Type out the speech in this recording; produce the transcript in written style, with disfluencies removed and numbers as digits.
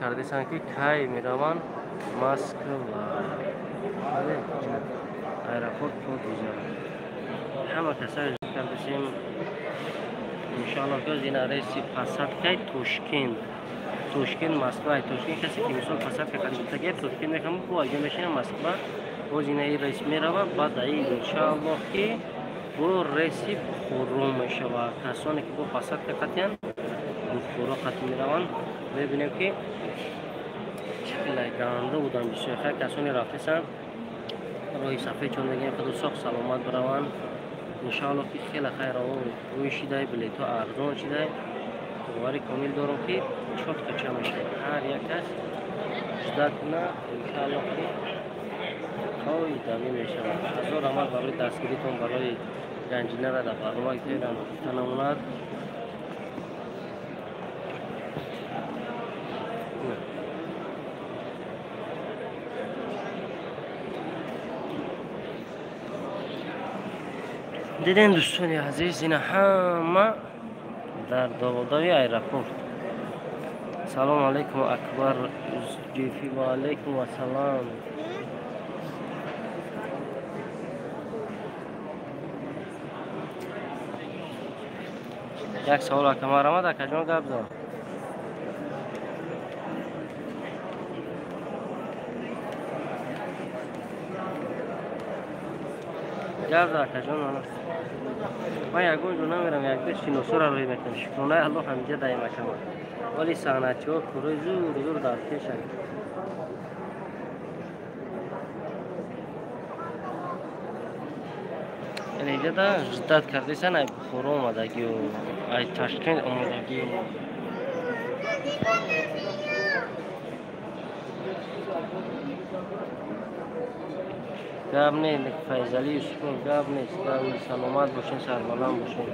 کردیسن که کی میروند مسکو ایرپورت تو دیجا همه کسایی کردیم انشاءالله که این ریسی پسات کی توشکند مسکو توشکند کسی که مثلا پسات که قریب تگه توشکند میخوام با اگه میشینه مسکو باز این ریس میروه بعد این انشاءالله که با ریسی خورو میشه و کسانی که با پسات که قطعاً خورو قطع میروند ببینیم که چقدر گرانده بودن بسیار خیلی کسانی رفتیسن روی صفحه چون دیگه خود ساخت سلامت بروند انشاءالله که خیلی خیر روی شده بلیط ها ارزان شده باوری کامل دارم که چوت کچه میشه هر یک کس جدت کنه انشاءالله که خواهی دمی میشه هزار عمل برای دستگیریتون برای گنجینه را در برنامه که تنموند دیدین دوستانی عزیز این همه در داودای ایرپورت سلام علیکم اکبر جیفی و علیکم و سلام یک سوال اکم آرامه در کجان گفت دار گفت در کجان من یکون جو نمیرم یک دشتی نصور را روی میکنم شکرونه الله همینجا دایی مکم ولی سانتی ها کروی زور در پیشن اینجا دا جدت کردیسن ای بخورو آمدگی و ای تشکیل آمدگی گاب نیست فیضلی یوسفون گاب نیست سلامت باشین سربلند باشین